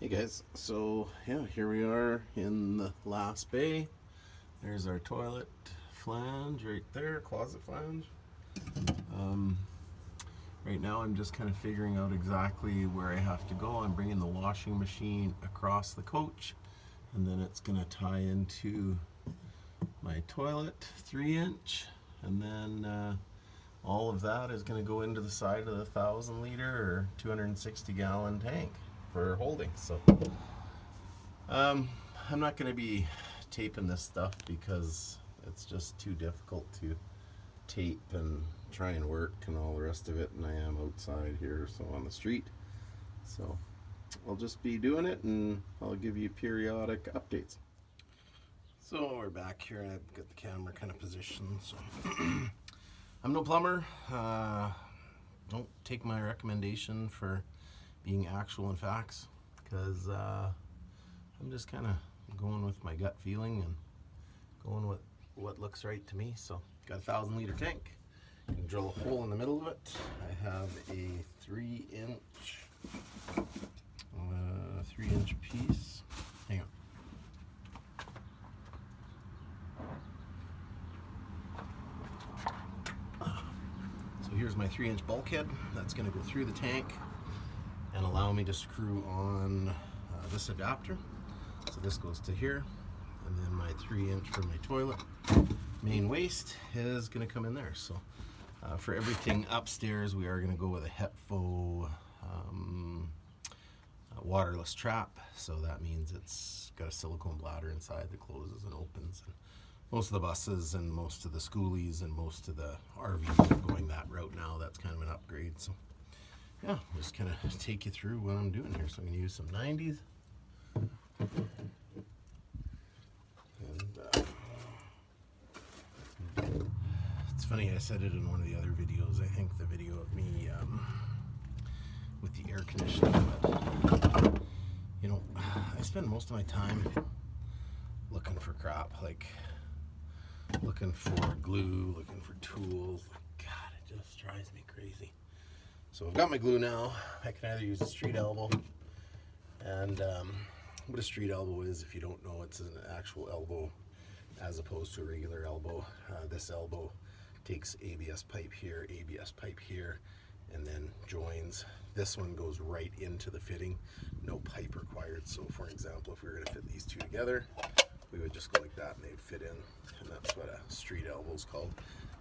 Hey guys, so yeah, here we are in the last bay. There's our toilet flange right there, closet flange. Right now I'm just kind of figuring out exactly where I have to go. I'm bringing the washing machine across the coach, and then it's going to tie into my toilet 3-inch, and then all of that is going to go into the side of the 1,000-liter or 260-gallon tank for holding. So I'm not going to be taping this stuff because it's just too difficult to tape and try and work and all the rest of it, and I am outside here, so on the street. So I'll just be doing it, and I'll give you periodic updates. So we're back here, and I've got the camera kind of positioned. So I'm no plumber. Don't take my recommendation for being actual and facts, because I'm just kind of going with my gut feeling and going with what looks right to me. So got a 1,000-liter tank. You can drill a hole in the middle of it. I have a 3-inch piece. Hang on. So here's my 3-inch bulkhead. That's going to go through the tank and allow me to screw on this adapter. So this goes to here, and then my 3-inch for my toilet main waste is going to come in there. So for everything upstairs, we are going to go with a HEPFO waterless trap. So that means it's got a silicone bladder inside that closes and opens. And most of the buses and most of the Skoolies and most of the RVs are going that route now. That's kind of an upgrade. So yeah, I'll just kind of take you through what I'm doing here. So I'm going to use some 90s. It's funny, I said it in one of the other videos. I think the video of me with the air conditioning, but you know, I spend most of my time looking for crap, like looking for glue, looking for tools. Like, God, it just drives me crazy. So I've got my glue now. I can either use a street elbow, and what a street elbow is, if you don't know, it's an actual elbow as opposed to a regular elbow. This elbow takes ABS pipe here, and then joins. This one goes right into the fitting, no pipe required. So for example, if we were going to fit these two together, we would just go like that and they'd fit in, and that's what a street elbow is called.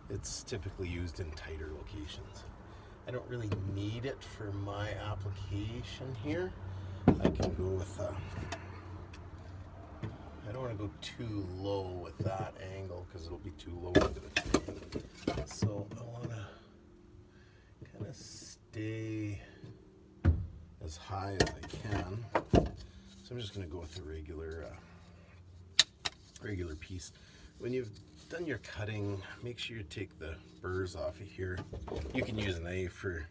It's typically used in tighter locations. I don't really need it for my application here. I can go with I don't want to go too low with that angle because it'll be too low into the tank. So I want to kind of stay as high as I can. So I'm just going to go with a regular piece. When you've done your cutting, make sure you take the burrs off of here. You can use a knife, or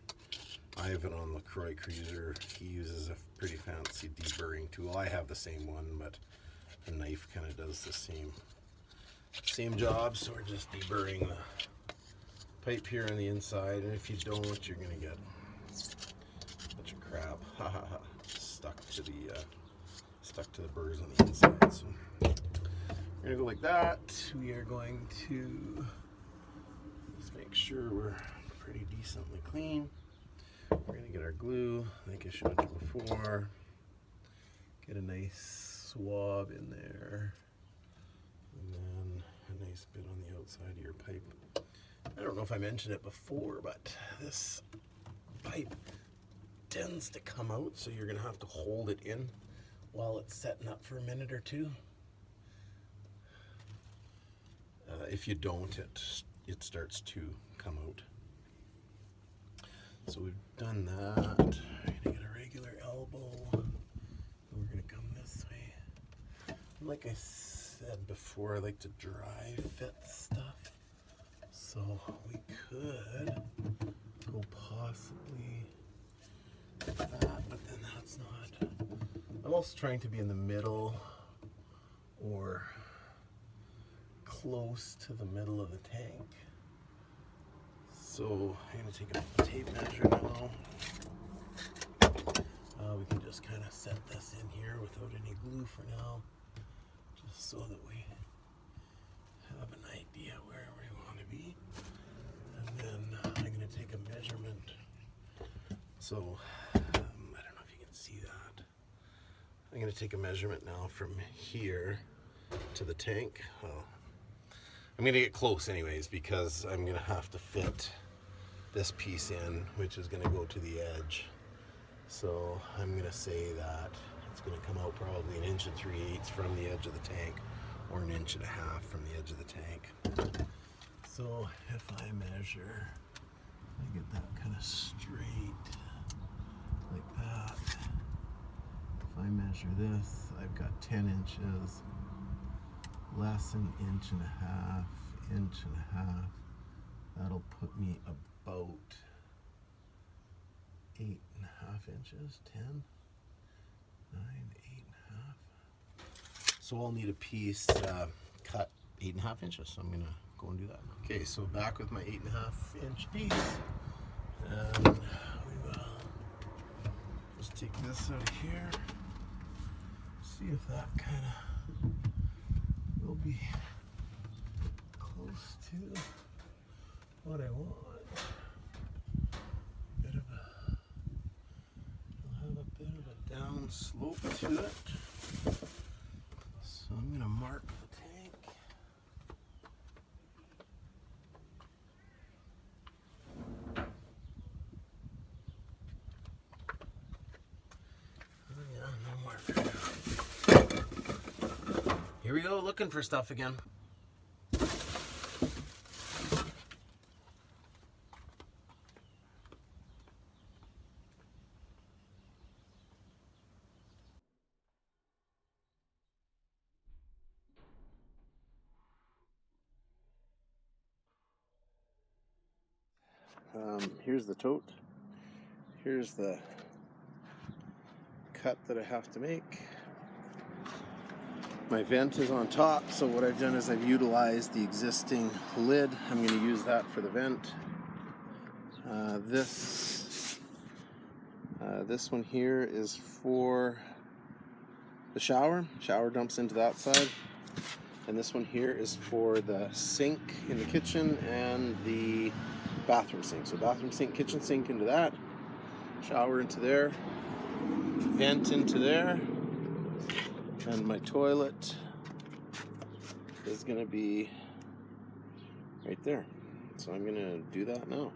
Ivan on LaCroix Cruiser, he uses a pretty fancy deburring tool. I have the same one, but the knife kind of does the same job. So we're just deburring the pipe here on the inside, and if you don't, you're gonna get a bunch of crap stuck to the burrs on the inside. So we're gonna go like that. We are going to just make sure we're pretty decently clean. We're gonna get our glue, like I showed you before. Get a nice swab in there, and then a nice bit on the outside of your pipe. I don't know if I mentioned it before, but this pipe tends to come out, so you're gonna have to hold it in while it's setting up for a minute or two. If you don't, it starts to come out. So we've done that. We're gonna get a regular elbow. We're gonna come this way. Like I said before, I like to dry fit stuff. So we could go possibly like that, but then that's not. I'm also trying to be in the middle or close to the middle of the tank. So I'm going to take a tape measure now. we can just kind of set this in here without any glue for now, just so that we have an idea where we want to be. And then I'm going to take a measurement. So I don't know if you can see that. I'm going to take a measurement now from here to the tank. Well, I'm going to get close anyways, because I'm going to have to fit this piece in, which is going to go to the edge. So I'm going to say that it's going to come out probably 1 3/8 inches from the edge of the tank, or 1.5 inches from the edge of the tank. So if I measure, I get that kind of straight like that. If I measure this, I've got 10 inches, less than 1.5 inches, 1.5 inches. That'll put me about 8.5 inches, 10, 9, 8.5. So I'll need a piece cut 8.5 inches. So I'm gonna go and do that. Okay, so back with my 8.5 inch piece, and we will just take this out of here. See if that kind of will be close to what I want. It'll have a bit of a down slope to it. So I'm going to mark the tank. Oh yeah, no marker now. Here we go, looking for stuff again. Here's the tote. Here's the cut that I have to make. My vent is on top, so what I've done is I've utilized the existing lid. I'm going to use that for the vent. This one here is for the shower. Shower dumps into that side. And this one here is for the sink in the kitchen and the bathroom sink. So bathroom sink, kitchen sink into that, shower into there, vent into there, and my toilet is going to be right there. So I'm going to do that now.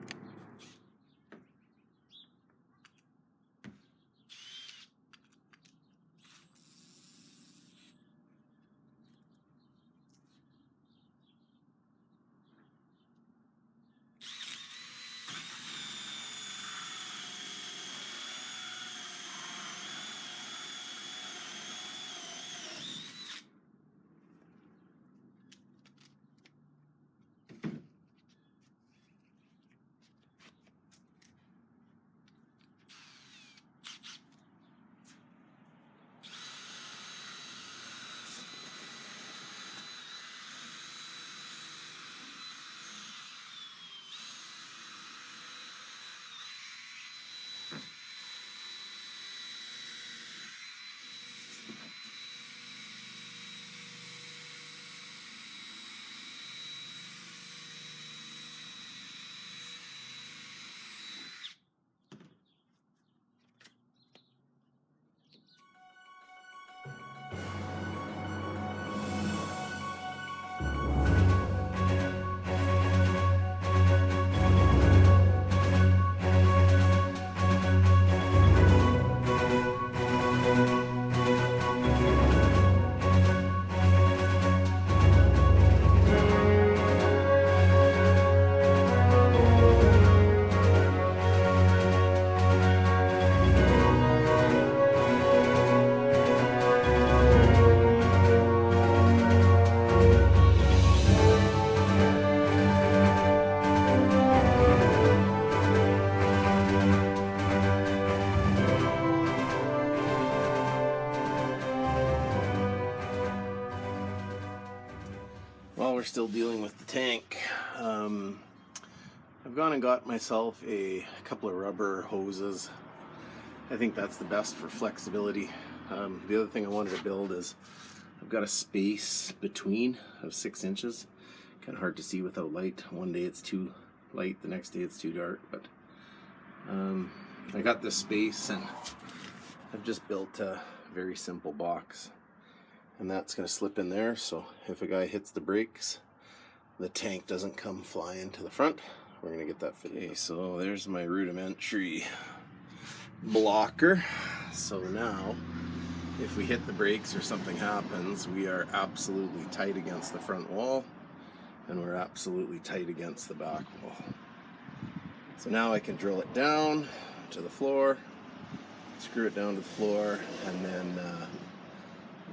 While we're still dealing with the tank, I've gone and got myself a couple of rubber hoses, I think that's the best for flexibility. The other thing I wanted to build is I've got a space between of 6 inches. Kind of hard to see without light. One day it's too light, the next day it's too dark, but I got this space and I've just built a very simple box, and that's going to slip in there, so if a guy hits the brakes, the tank doesn't come flying to the front. We're going to get that fitted. Okay, so there's my rudimentary blocker. So now if we hit the brakes or something happens, we are absolutely tight against the front wall, and we're absolutely tight against the back wall. So now I can drill it down to the floor, screw it down to the floor, and then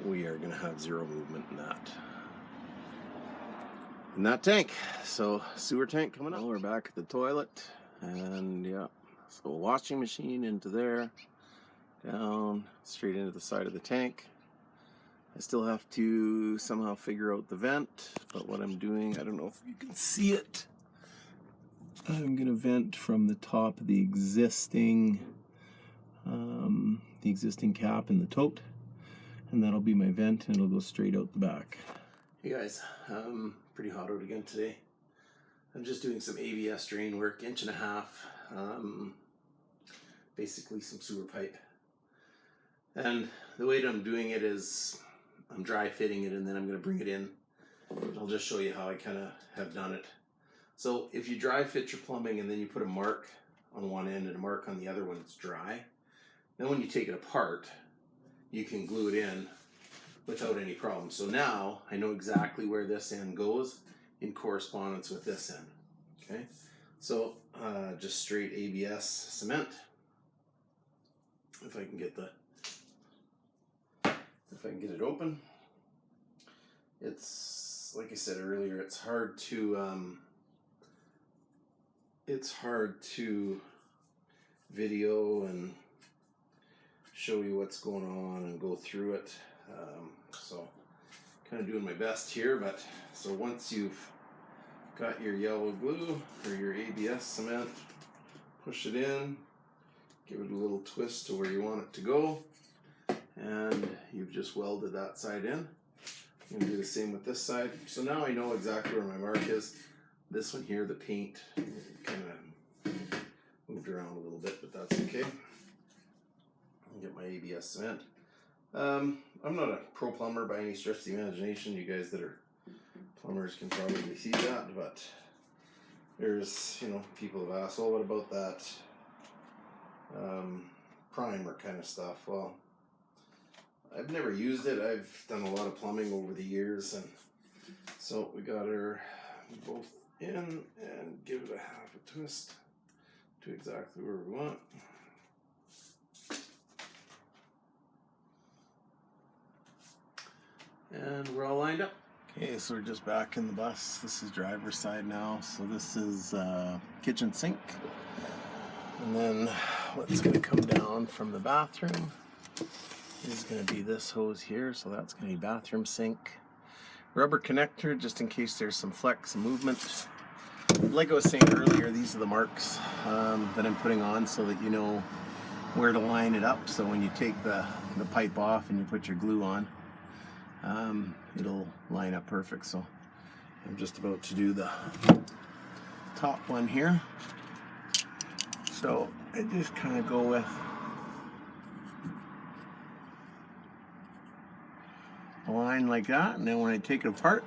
we are going to have zero movement in that tank. So sewer tank coming up. Well, we're back at the toilet, and yeah, so washing machine into there, down straight into the side of the tank. I still have to somehow figure out the vent, but what I'm doing, I don't know if you can see it, I'm going to vent from the top of the existing cap in the tote, and that'll be my vent, and it'll go straight out the back. Hey guys, pretty hot out again today. I'm just doing some ABS drain work, 1.5 inches, basically some sewer pipe. And the way that I'm doing it is I'm dry fitting it, and then I'm going to bring it in. I'll just show you how I kind of have done it. So if you dry fit your plumbing and then you put a mark on one end and a mark on the other when it's dry, then when you take it apart, you can glue it in without any problem. So now I know exactly where this end goes in correspondence with this end. Okay, so just straight ABS cement. If I can get it open. It's like I said earlier, it's hard to video and show you what's going on and go through it. So kind of doing my best here, but so once you've got your yellow glue or your ABS cement, push it in, give it a little twist to where you want it to go, and you've just welded that side in. I'm going to do the same with this side. So now I know exactly where my mark is. This one here, the paint kind of moved around a little bit, but that's okay. I'll get my ABS cement. I'm not a pro plumber by any stretch of the imagination. You guys that are plumbers can probably see that, but there's, people have asked, well, what about that primer kind of stuff? Well, I've never used it. I've done a lot of plumbing over the years, and so we got her both in and give it a half a twist to exactly where we want. And we're all lined up. Okay, so we're just back in the bus. This is driver's side now. So this is kitchen sink. And then what's going to come down from the bathroom is going to be this hose here. So that's going to be bathroom sink. Rubber connector, just in case there's some flex and movement. Like I was saying earlier, these are the marks that I'm putting on so that you know where to line it up. So when you take the pipe off and you put your glue on, it'll line up perfect. So I'm just about to do the top one here. So I just kind of go with a line like that, and then when I take it apart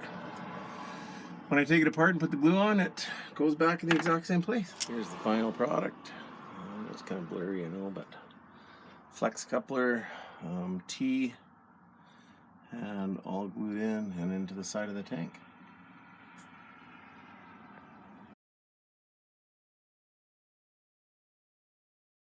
and put the glue on, it goes back in the exact same place. Here's the final product. It's kind of blurry, but flex coupler, T, and all glued in and into the side of the tank.